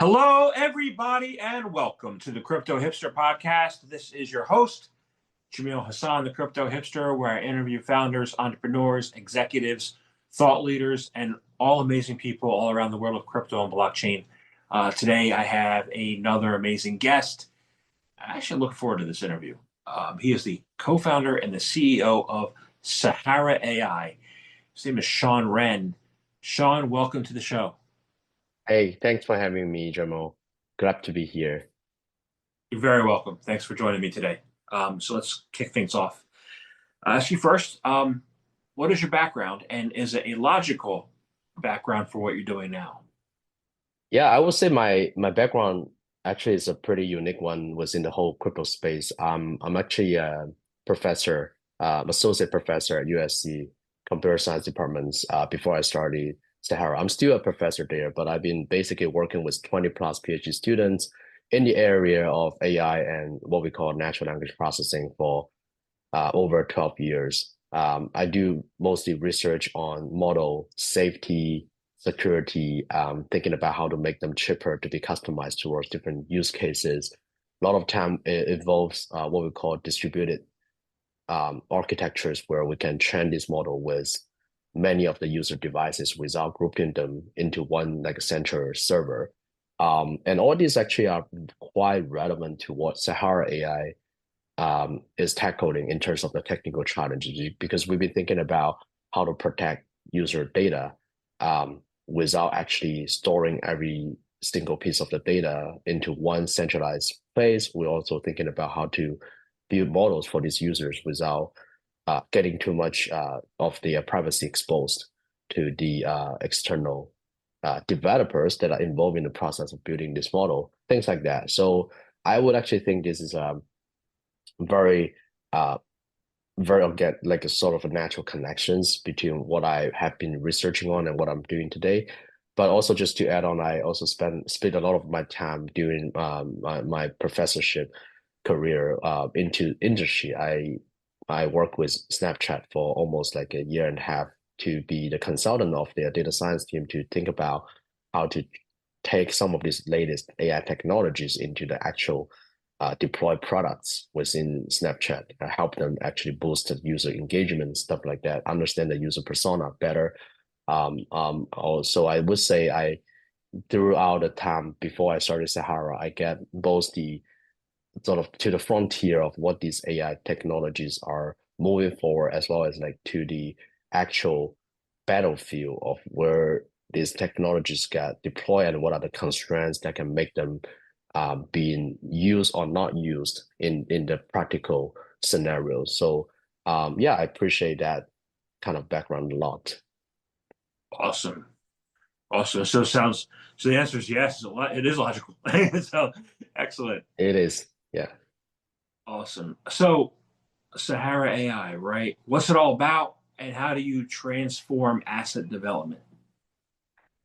Hello, everybody, and welcome to the Crypto Hipster Podcast. This is your host, Jamil Hassan, the Crypto Hipster, where I interview founders, entrepreneurs, executives, thought leaders, and all amazing people all around the world of crypto and blockchain. Today, I have another amazing guest. I actually look forward to this interview. He is the co-founder and the CEO of Sahara AI. His name is Sean Wren. Sean, welcome to the show. Hey, thanks for having me, Jamal. Glad to be here. You're very welcome. Thanks for joining me today. So let's kick things off. I'll ask you first, what is your background, and is it a logical background for what you're doing now? Yeah, I would say my background actually is a pretty unique one within the whole crypto space. I'm actually a professor, associate professor at USC Computer Science departments before I started Sahara. I'm still a professor there, but I've been basically working with 20 plus PhD students in the area of AI and what we call natural language processing for over 12 years. I do mostly research on model safety, security, thinking about how to make them cheaper to be customized towards different use cases. A lot of time it involves what we call distributed architectures where we can train this model with many of the user devices without grouping them into one like central server. And all these actually are quite relevant to what Sahara AI is tackling in terms of the technical challenges because we've been thinking about how to protect user data without actually storing every single piece of the data into one centralized place. We're also thinking about how to build models for these users without getting too much of their privacy exposed to the external developers that are involved in the process of building this model, things like that. So I would actually think this is very uh very organic, like a sort of a natural connections between what I have been researching on and what I'm doing today. But also just to add on, I also spent a lot of my time during my professorship career into industry. I worked with Snapchat for almost like a year and a half to be the consultant of their data science team to think about how to take some of these latest AI technologies into the actual deploy products within Snapchat, help them actually boost the user engagement, stuff like that, understand the user persona better. Also, I would say I throughout the time before I started Sahara, I get both the sort of to the frontier of what these AI technologies are moving forward, as well as like to the actual battlefield of where these technologies get deployed and what are the constraints that can make them being used or not used in the practical scenarios. So yeah, I appreciate that kind of background a lot. Awesome. Awesome. So the answer is yes. It is logical. So excellent. It is, yeah. Awesome. So Sahara AI, right? What's it all about, and how do you transform asset development?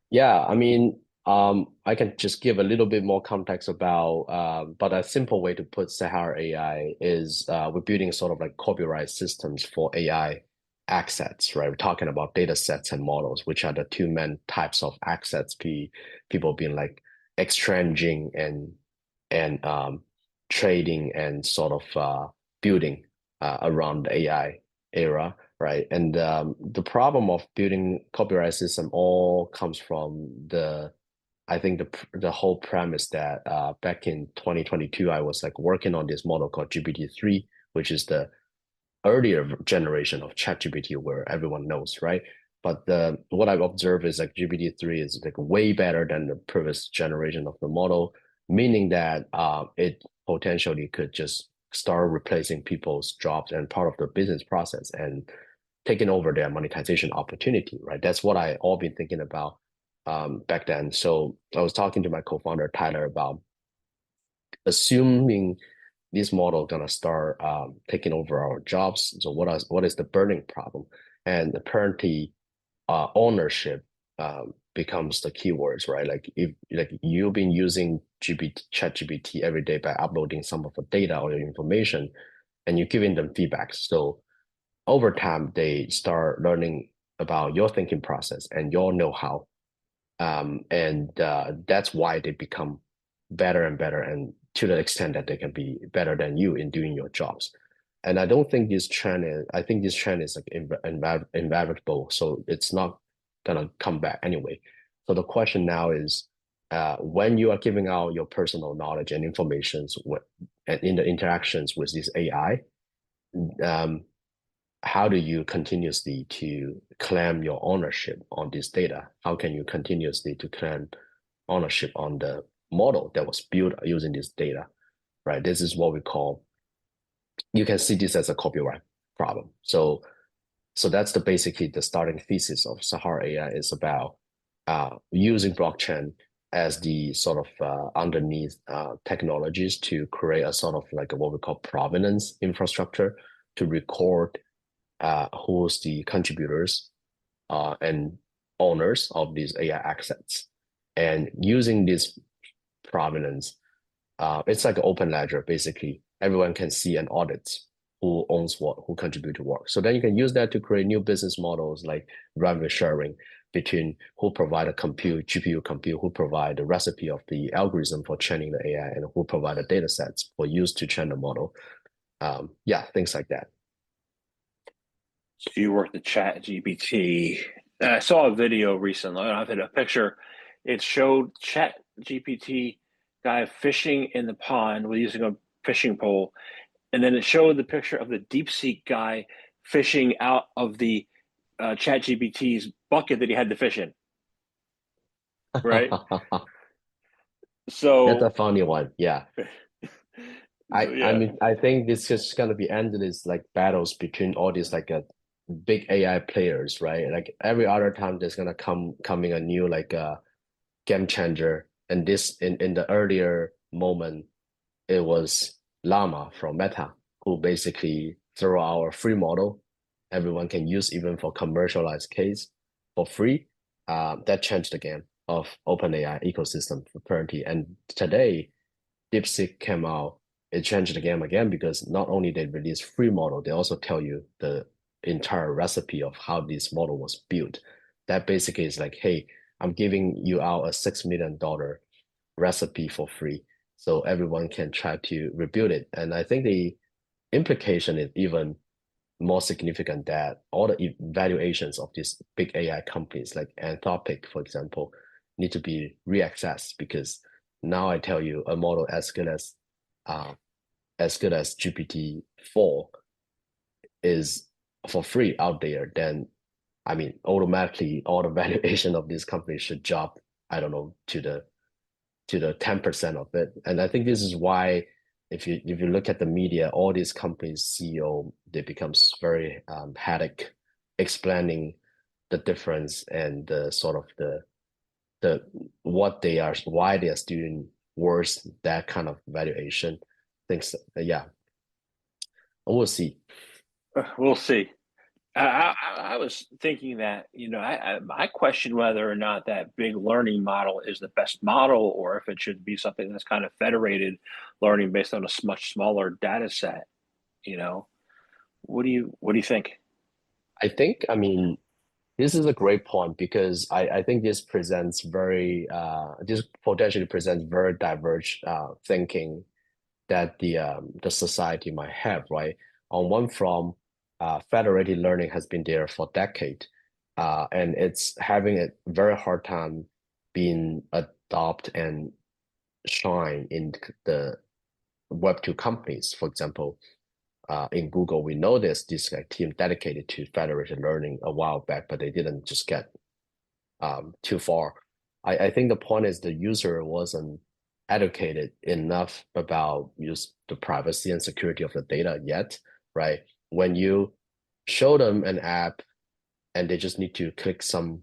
Yeah, I mean, I can just give a little bit more context about, but a simple way to put Sahara AI is we're building sort of like copyright systems for AI assets, right? We're talking about data sets and models, which are the two main types of assets people been like exchanging and trading and sort of building around the AI era, right? And the problem of building copyright system all comes from I think the whole premise that back in 2022, I was like working on this model called GPT-3, which is the earlier generation of ChatGPT where everyone knows, right? But what I've observed is like GPT-3 is like way better than the previous generation of the model, meaning that it potentially could just start replacing people's jobs and part of the business process and taking over their monetization opportunity, right? That's what I all been thinking about back then. So I was talking to my co-founder Tyler about assuming this model gonna start taking over our jobs. So what is the burning problem? And apparently, ownership becomes the keywords, right? Like if like you've been using ChatGPT every day by uploading some of the data or your information, and you're giving them feedback. So over time, they start learning about your thinking process and your know-how. And that's why they become better and better, and to the extent that they can be better than you in doing your jobs. And I don't think this trend is, I think this trend is like inevitable, so it's not gonna come back anyway. So the question now is, when you are giving out your personal knowledge and informations and in the interactions with this AI, um, how do you continuously to claim your ownership on this data? How can you continuously to claim ownership on the model that was built using this data, right? This is what we call, you can see this as a copyright problem. So that's basically the starting thesis of Sahara AI is about using blockchain as the sort of underneath technologies to create a sort of like what we call provenance infrastructure to record who's the contributors and owners of these AI assets. And using this provenance, it's like an open ledger, basically. Everyone can see and audit who owns what, who contribute to work. So then you can use that to create new business models like revenue sharing between who provide a compute, GPU compute, who provide the recipe of the algorithm for training the AI, and who provide the data sets for use to train the model. Yeah, things like that. So you worked at Chat GPT. And I saw a video recently, I don't know, a picture. It showed Chat GPT guy fishing in the pond with using a fishing pole. And then it showed the picture of the DeepSeek guy fishing out of the Chat GPT's bucket that he had to fish in, right? That's a So, funny one. Yeah. so I yeah. mean, I think this is gonna be endless like battles between all these like big AI players, right? Like every other time there's gonna coming a new like game changer. And this in the earlier moment, it was Llama from Meta, who basically throw our free model everyone can use even for commercialized case for free. That changed the game of OpenAI ecosystem apparently. And today, DeepSeek came out, it changed the game again because not only they release free model, they also tell you the entire recipe of how this model was built. That basically is like, hey, I'm giving you out a $6 million recipe for free, so everyone can try to rebuild it. And I think the implication is even more significant that all the valuations of these big AI companies like Anthropic, for example, need to be reassessed because now I tell you a model as good as GPT-4 is for free out there, then I mean automatically all the valuation of this company should drop, I don't know, to the 10% of it. And I think this is why if you look at the media, all these companies CEO, they becomes very headache explaining the difference and the sort of the what they are, why they are doing worse, that kind of valuation things. Yeah, we'll see. We'll see. I was thinking that, I question whether or not that big learning model is the best model, or if it should be something that's kind of federated learning based on a much smaller data set. You know, what do you think? I think, I mean, this is a great point because I think this presents very this potentially presents very diverse thinking that the society might have, right? On one front, federated learning has been there for decades, and it's having a very hard time being adopted and shine in the Web2 companies. For example, in Google, we know there's this like team dedicated to federated learning a while back, but they didn't just get too far. I think the point is the user wasn't educated enough about use the privacy and security of the data yet, right? When you show them an app and they just need to click some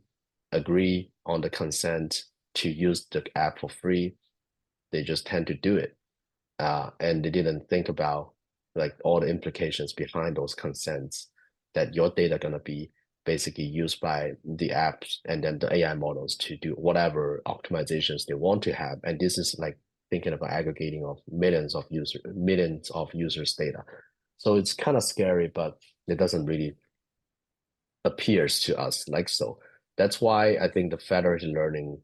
agree on the consent to use the app for free, they just tend to do it. And they didn't think about like all the implications behind those consents that your data gonna be basically used by the apps and then the AI models to do whatever optimizations they want to have. And this is like thinking about aggregating of millions of users' data. So it's kind of scary, but it doesn't really appears to us like so. That's why I think the federated learning,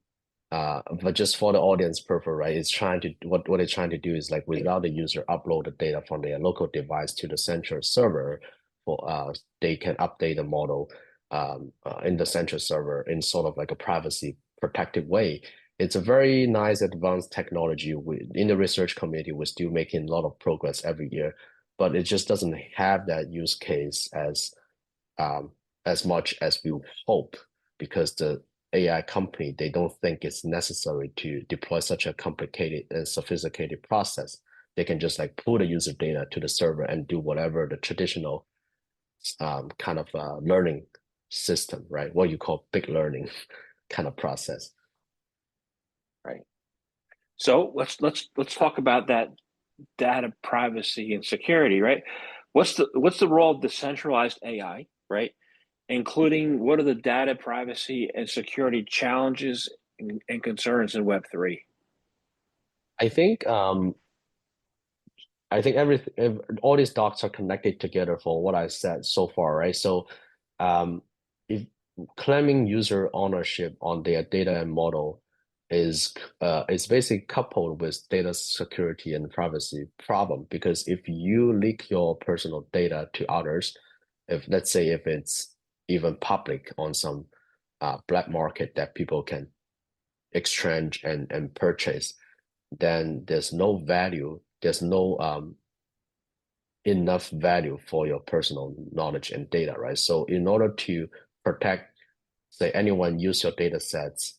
but just for the audience purpose, right? It's trying to what it's trying to do is like without the user upload the data from their local device to the central server, for they can update the model in the central server in sort of like a privacy protective way. It's a very nice advanced technology. In the research community, we're still making a lot of progress every year, but it just doesn't have that use case as much as we hope because the AI company, they don't think it's necessary to deploy such a complicated and sophisticated process. They can just like pull the user data to the server and do whatever the traditional kind of learning system, right? What you call big learning kind of process. Right. So let's talk about that data privacy and security, right? What's the role of decentralized AI, right? Including what are the data privacy and security challenges and concerns in Web3? I think everything, all these dots are connected together for what I said so far, right? So, if claiming user ownership on their data and model is basically coupled with data security and privacy problem because if you leak your personal data to others, if let's say if it's even public on some black market that people can exchange and purchase, then there's no value, there's no enough value for your personal knowledge and data, right? So in order to protect, say anyone use your data sets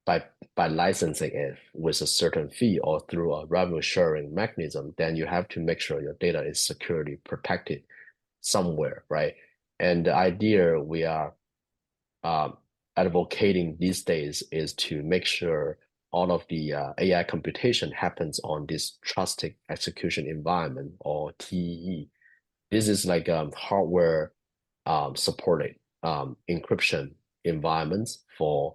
by licensing it with a certain fee or through a revenue sharing mechanism, then you have to make sure your data is securely protected somewhere, right? And the idea we are advocating these days is to make sure all of the AI computation happens on this trusted execution environment or TEE. This is like hardware supported encryption environments for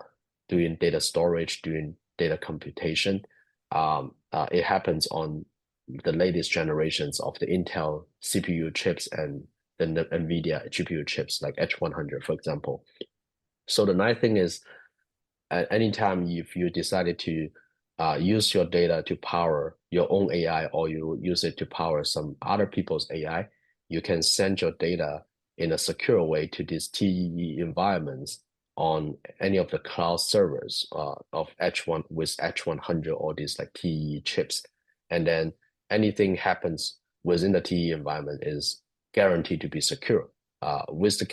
doing data storage, doing data computation. It happens on the latest generations of the Intel CPU chips and the NVIDIA GPU chips like H100, for example. So the nice thing is, at any time if you decided to use your data to power your own AI or you use it to power some other people's AI, you can send your data in a secure way to these TEE environments on any of the cloud servers of H1 with H100 or these like TEE chips. And then anything happens within the TEE environment is guaranteed to be secure with the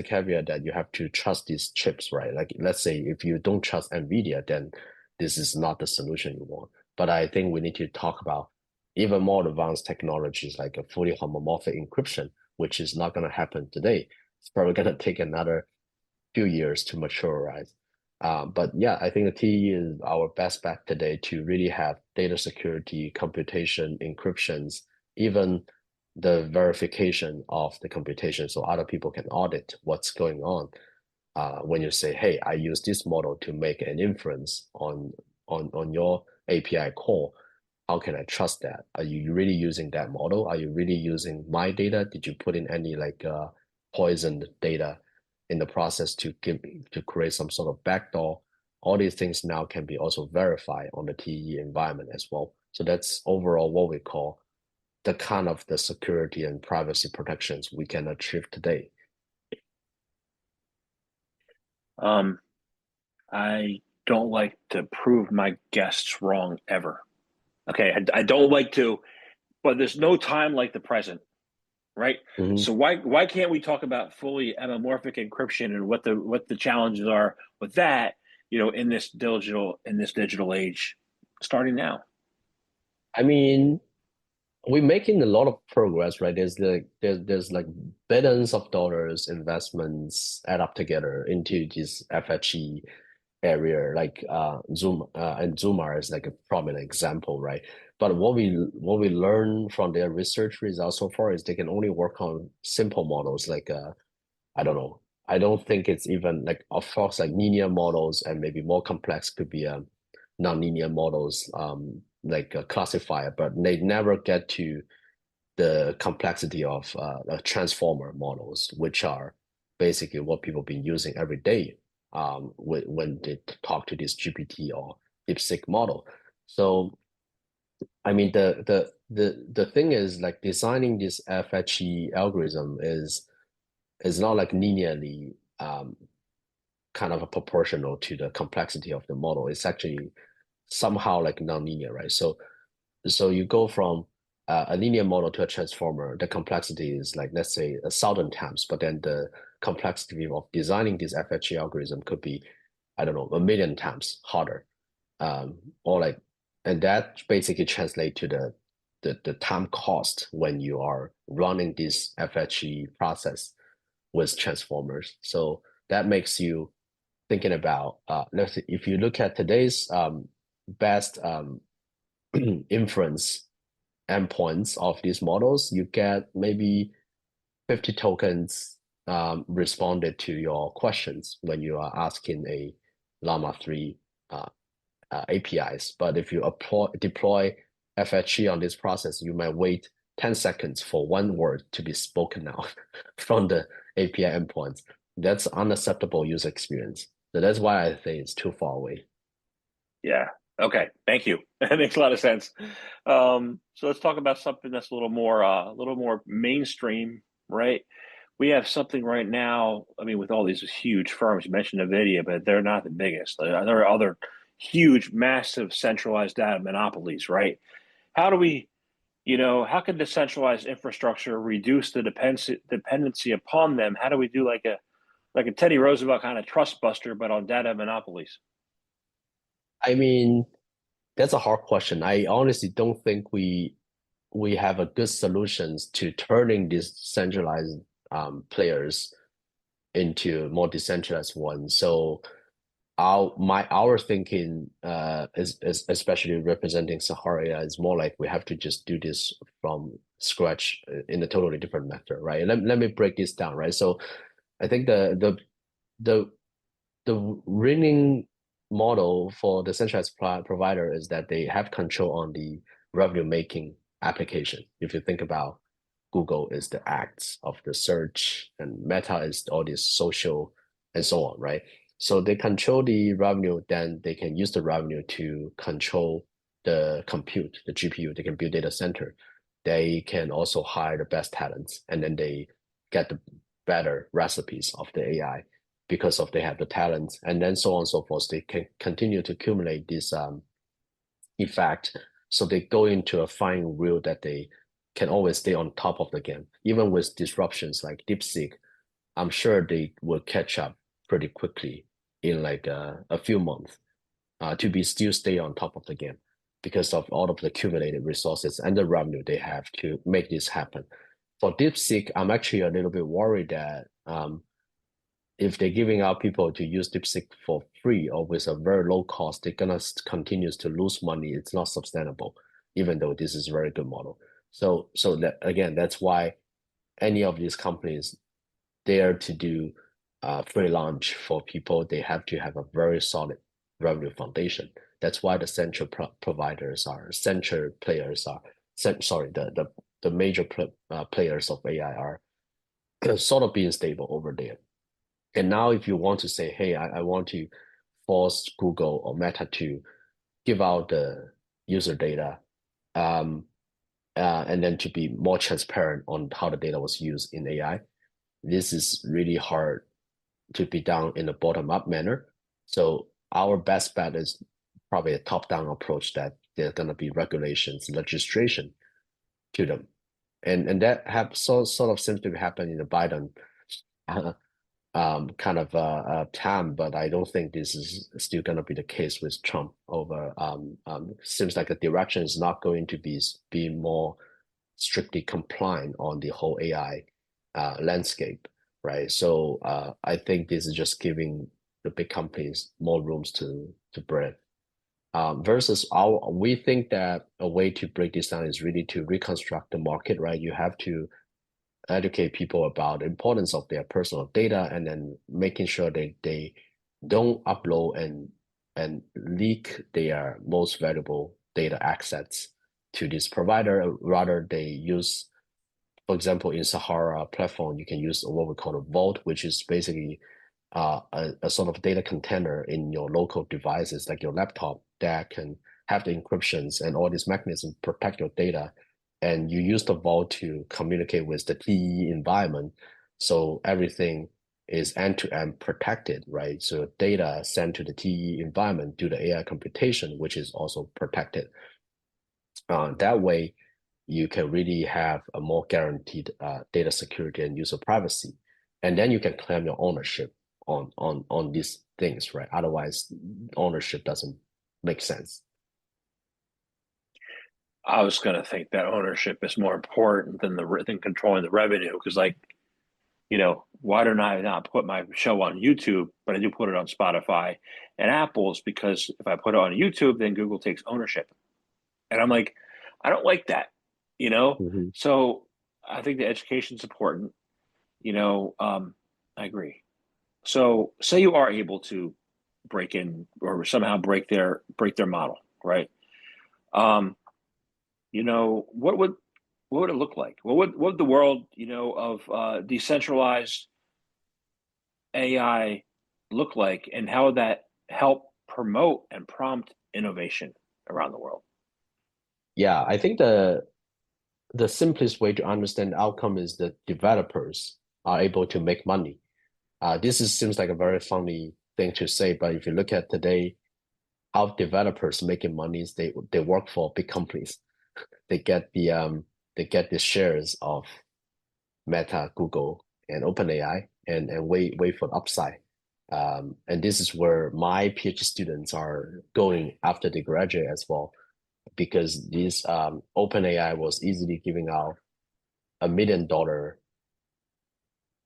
caveat that you have to trust these chips, right? Like let's say if you don't trust NVIDIA, then this is not the solution you want. But I think we need to talk about even more advanced technologies like a fully homomorphic encryption, which is not going to happen today. It's probably going to take another few years to maturize. But yeah, I think the TE is our best bet today to really have data security, computation, encryptions, even the verification of the computation so other people can audit what's going on. When you say, hey, I use this model to make an inference on your API call, how can I trust that? Are you really using that model? Are you really using my data? Did you put in any like poisoned data in the process to create some sort of backdoor? All these things now can be also verified on the TE environment as well. So that's overall what we call the kind of the security and privacy protections we can achieve today. I don't like to prove my guests wrong ever. Okay, I don't like to, but there's no time like the present, right? Mhm. So why can't we talk about fully anamorphic encryption and what the challenges are with that, in this digital age, starting now? I mean, we're making a lot of progress, right? There's like billions of dollars investments add up together into this FHE area, like Zoom and Zoomar is like a prominent example, right? But what we learn from their research results so far is they can only work on simple models like I don't know. I don't think it's even like of course like linear models and maybe more complex could be non-linear models like a classifier, but they never get to the complexity of transformer models, which are basically what people been using every day when they talk to this GPT or DeepSeek model. So I mean the thing is like designing this FHE algorithm is not like linearly kind of a proportional to the complexity of the model. It's actually somehow like non-linear, right? So you go from a linear model to a transformer, the complexity is like, let's say, 1,000 times, but then the complexity of designing this FHA algorithm could be, I don't know, 1,000,000 times harder. Or like, and that basically translate to the time cost when you are running this FHE process with transformers. So that makes you thinking about, let's say, if you look at today's best inference endpoints of these models, you get maybe 50 tokens responded to your questions when you are asking a Llama 3 APIs. But if you deploy FHE on this process, you might wait 10 seconds for one word to be spoken out from the API endpoints. That's unacceptable user experience. So that's why I think it's too far away. Yeah. Okay. Thank you. That makes a lot of sense. So let's talk about something that's a little more mainstream, right? We have something right now. I mean, with all these huge firms, you mentioned NVIDIA, but they're not the biggest. There are other huge, massive centralized data monopolies, right? How do we, how can decentralized infrastructure reduce the dependency upon them? How do we do like a Teddy Roosevelt kind of trust buster, but on data monopolies? I mean, that's a hard question. I honestly don't think we have a good solutions to turning these centralized players into more decentralized ones. So our thinking is especially representing Sahara AI is more like we have to just do this from scratch in a totally different method, right? Let me break this down, right? So I think the the winning model for the centralized provider is that they have control on the revenue making application. If you think about Google is the acts of the search and Meta is all this social and so on, right? So they control the revenue, then they can use the revenue to control the compute, the GPU. They can build data center. They can also hire the best talents, and then they get the better recipes of the AI because of they have the talent, and then so on and so forth. They can continue to accumulate this effect. So they go into a fine wheel that they can always stay on top of the game. Even with disruptions like DeepSeek, I'm sure they will catch up pretty quickly in like a few months to be still stay on top of the game because of all of the accumulated resources and the revenue they have to make this happen. For DeepSeek, I'm actually a little bit worried that if they're giving out people to use DeepSeek for free or with a very low cost, they're gonna continue to lose money. It's not sustainable, even though this is a very good model. So that again, that's why any of these companies dare to do free launch for people, they have to have a very solid revenue foundation. That's why the central providers are central players are sorry the major players of AI are sort of being stable over there. And now if you want to say, hey, I want to force Google or Meta to give out the user data, and then to be more transparent on how the data was used in AI, this is really hard to be done in a bottom-up manner. So our best bet is probably a top-down approach that there's going to be regulations, legislation to them. And that sort of seems to be happening in the Biden kind of time, but I don't think this is still going to be the case with Trump over. Seems like the direction is not going to be more strictly compliant on the whole AI landscape, right? So I think this is just giving the big companies more rooms to breathe. Versus we think that a way to break this down is really to reconstruct the market, right? You have to educate people about the importance of their personal data and then making sure they don't upload and leak their most valuable data assets to this provider. Rather, they use, for example, in Sahara platform, you can use what we call a vault, which is basically a sort of data container in your local devices, like your laptop, that can have the encryptions and all these mechanisms protect your data. And you use the vault to communicate with the TE environment. So everything is end-to-end protected, right? So data sent to the TE environment do the AI computation, which is also protected. That way, you can really have a more guaranteed data security and user privacy. And then you can claim your ownership on these things, right? Otherwise, ownership doesn't make sense. I was going to think that ownership is more important than controlling the revenue because, like, why don't I not put my show on YouTube, but I do put it on Spotify and Apple's because if I put it on YouTube, then Google takes ownership. And I'm like, I don't like that, you know? Mm-hmm. So I think the education's important, I agree. So say you are able to break in or somehow break their model, right? Um, what would it look like? What would the world, of decentralized AI look like, and how would that help promote and prompt innovation around the world? Yeah, I think the simplest way to understand the outcome is that developers are able to make money. Seems like a very funny thing to say, but if you look at today, how developers making money is they work for big companies. They get the shares of Meta, Google, and OpenAI, and wait for the upside. And this is where my PhD students are going after they graduate as well, because this OpenAI was easily giving out $1 million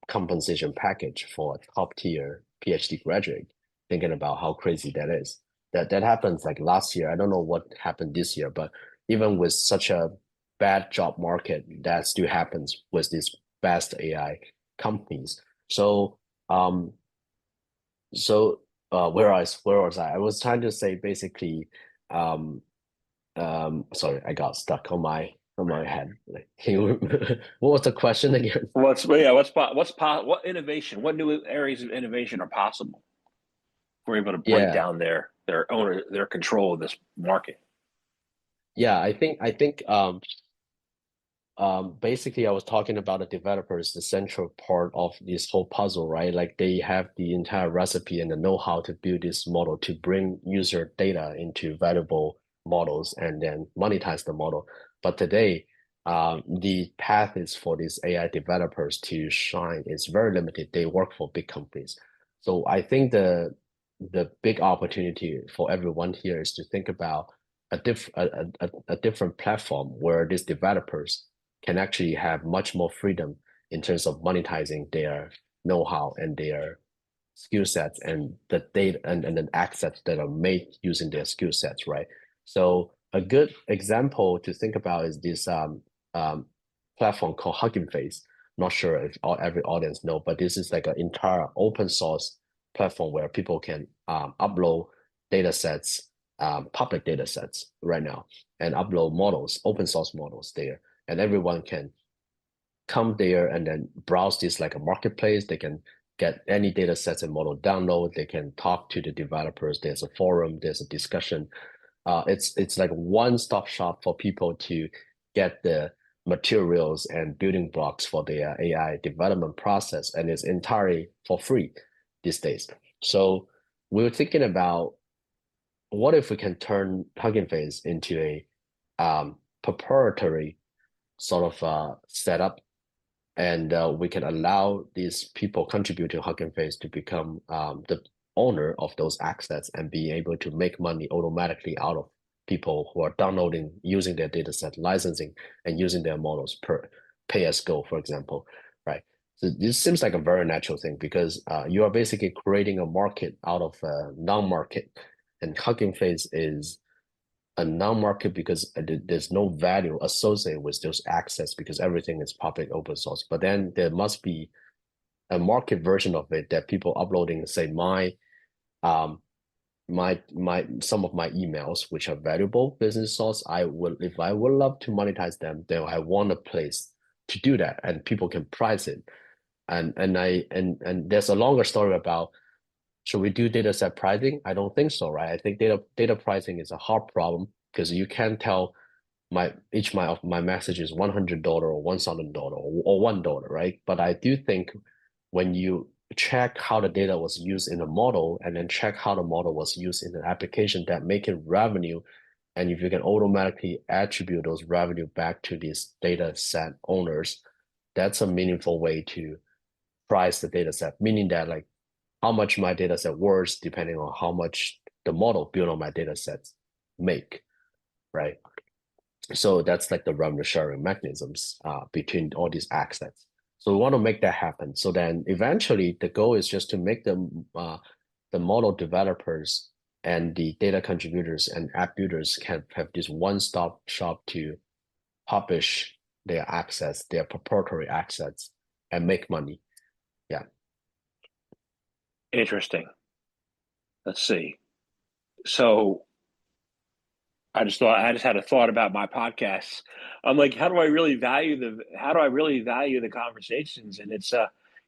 compensation package for a top tier PhD graduate. Thinking about how crazy that is. That happens like last year. I don't know what happened this year, but even with such a bad job market, that still happens with these best AI companies. So where was I? I was trying to say basically, um, sorry, I got stuck on my head. Like, can you, what was the question again? What innovation? What new areas of innovation are possible? If we're able to break Yeah, down their control of this market. yeah. I think basically I was talking about the developers, the central part of this whole puzzle, right? Like they have the entire recipe and the know-how to build this model to bring user data into valuable models and then monetize the model. But today, the path is for these AI developers to shine is very limited. They work for big companies. So I think the big opportunity for everyone here is to think about a different platform where these developers can actually have much more freedom in terms of monetizing their know-how and their skill sets and the data and the assets that are made using their skill sets, right? So a good example to think about is this platform called Hugging Face. Not sure if every audience know, but this is like an entire open source platform where people can upload data sets, public data sets right now, and upload models, open source models there, and everyone can come there and then browse this like a marketplace. They can get any data sets and model download. They can talk to the developers. There's a forum. There's a discussion. It's like a one-stop shop for people to get the materials and building blocks for their AI development process, and it's entirely for free these days. So we were thinking about what if we can turn Hugging Face into a proprietary sort of setup, and we can allow these people contributing Hugging Face to become the owner of those assets and be able to make money automatically out of people who are downloading, using their data set, licensing, and using their models per pay as go, for example, right? So this seems like a very natural thing because you are basically creating a market out of a non-market, and Hugging Face is a non-market because there's no value associated with those access because everything is public open source. But then there must be a market version of it that people uploading, say um my some of my emails, which are valuable business source. If I would love to monetize them, then I want a place to do that, and people can price it. And there's a longer story about should we do data set pricing? I don't think so, right? I think data pricing is a hard problem because you can't tell each of my messages $100 or $1,000 or $1, right? But I do think when you check how the data was used in the model and then check how the model was used in the application that make it revenue, and if you can automatically attribute those revenue back to these data set owners, that's a meaningful way to price the data set, meaning that like how much my data set worth depending on how much the model built on my data sets make, right? So that's like the revenue sharing mechanisms between all these assets. So we want to make that happen. So then eventually the goal is just to make the model developers and the data contributors and app builders can have this one-stop shop to publish their assets, their proprietary assets, and make money. Yeah. Interesting. Let's see. So I just had a thought about my podcasts. I'm like, how do I really value the conversations? And it's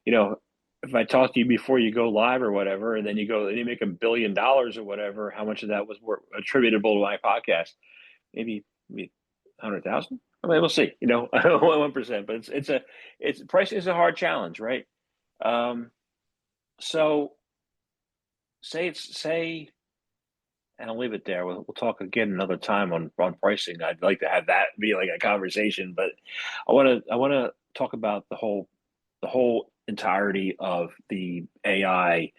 you know, if I talk to you before you go live or whatever, and then you make $1 billion or whatever, how much of that was attributable to my podcast? Maybe 100,000. I mean, we'll see. 1%, but it's pricing is a hard challenge, right? So say. And I'll leave it there. We'll talk again another time on pricing. I'd like to have that be like a conversation, but I want to talk about the whole entirety of the AI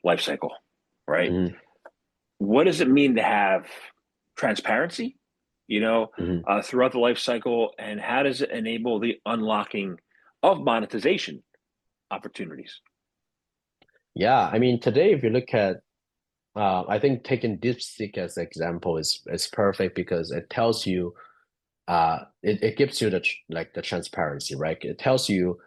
lifecycle, right? Mhm, What does it mean to have transparency, mhm. throughout the life cycle, and how does it enable the unlocking of monetization opportunities? Yeah, I mean, today, if you look at, I think taking DeepSeek as an example is perfect because it tells you, it gives you the transparency, right? It tells you,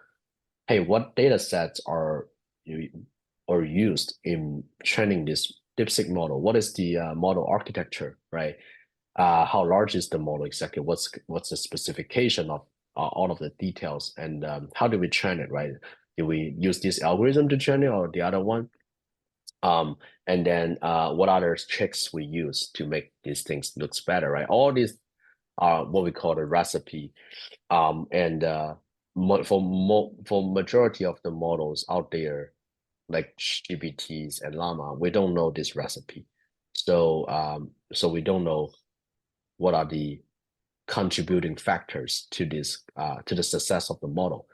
hey, what data sets are used in training this DeepSeek model? What is the model architecture, right? How large is the model exactly? What's the specification of all of the details, and how do we train it, right? Do we use this algorithm to train it or the other one? Um, and then what other tricks we use to make these things looks better, right? All these are what we call the recipe. And for majority of the models out there, like GPTs and Llama, we don't know this recipe. So we don't know what are the contributing factors to this to the success of the model.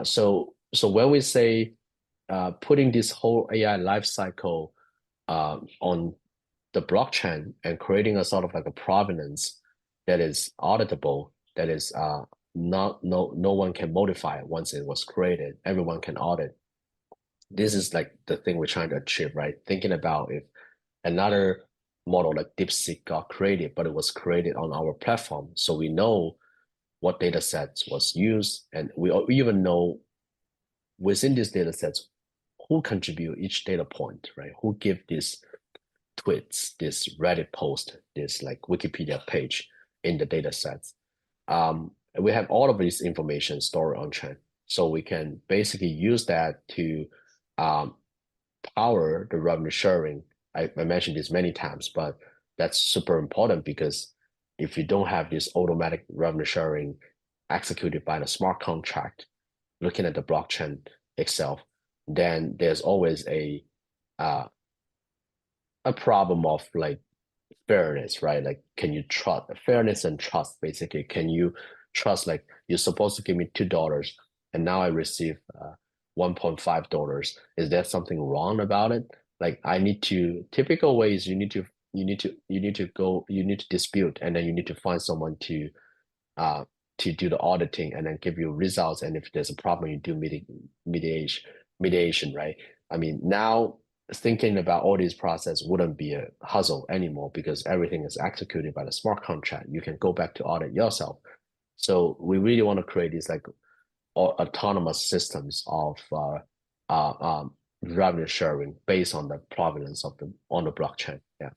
So when we say putting this whole AI life cycle on the blockchain and creating a sort of like a provenance that is auditable, that is not no one can modify it once it was created. Everyone can audit. This is like the thing we're trying to achieve, right? Thinking about if another model like DeepSeek got created, but it was created on our platform, so we know what data sets was used, and we even know within these data sets who contribute each data point, right? Who give these tweets, this Reddit post, this like Wikipedia page in the data sets. We have all of this information stored on chain. So we can basically use that to power the revenue sharing. I mentioned this many times, but that's super important because if you don't have this automatic revenue sharing executed by the smart contract, looking at the blockchain itself, then there's always uh, a problem of like fairness, right? Like, can you trust fairness and trust? Basically, can you trust like you're supposed to give me $2 and now I receive $1.5? Is there something wrong about it? Like, I need to typical ways you need to dispute, and then you need to find someone to do the auditing and then give you results. And if there's a problem, you do mediation, right? I mean, now thinking about all these process wouldn't be a hustle anymore because everything is executed by the smart contract. You can go back to audit yourself. So we really want to create these like autonomous systems of revenue sharing based on the provenance of the blockchain. Yeah.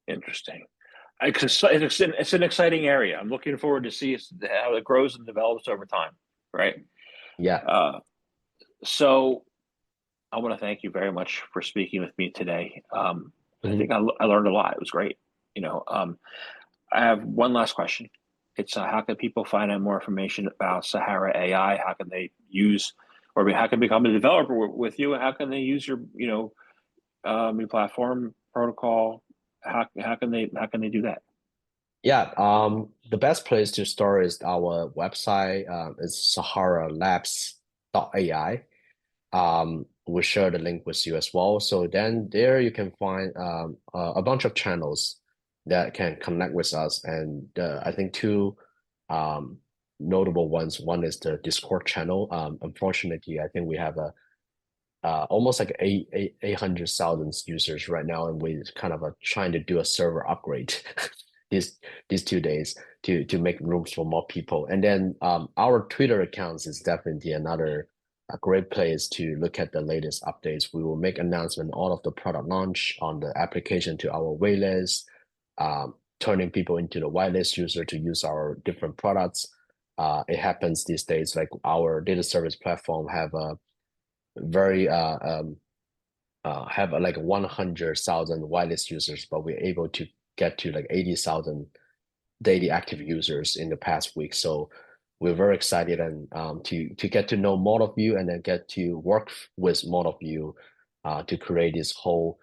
Interesting. It's an exciting area. I'm looking forward to see how it grows and develops over time, right? Yeah. So I want to thank you very much for speaking with me today. I Mhm. think I learned a lot. It was great. You know, I have one last question. It's how can people find out more information about Sahara AI? How can they use, or I mean, how can they become a developer with you? How can they use your, your platform protocol? How can they do that? Yeah, the best place to start is our website. It's saharalabs.ai. We'll share the link with you as well. So then there you can find a bunch of channels that can connect with us. And I think two um, notable ones. One is the Discord channel. Unfortunately, I think we have a almost like 800,000 users right now, and we kind of are trying to do a server upgrade these these 2 days to make rooms for more people. And then our Twitter accounts is definitely another a great place to look at the latest updates. We will make announcement all of the product launch on the application to our waitlist, turning people into the whitelist user to use our different products. It happens these days, like our data service platform have a very have like 100,000 whitelist users, but we're able to get to like 80,000 daily active users in the past week. So we're very excited and to get to know more of you and then get to work with more of you to create this whole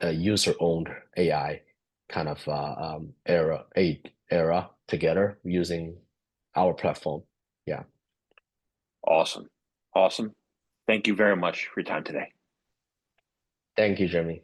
user-owned AI kind of era together using our platform. Yeah. Awesome. Awesome. Thank you very much for your time today. Thank you, Jeremy.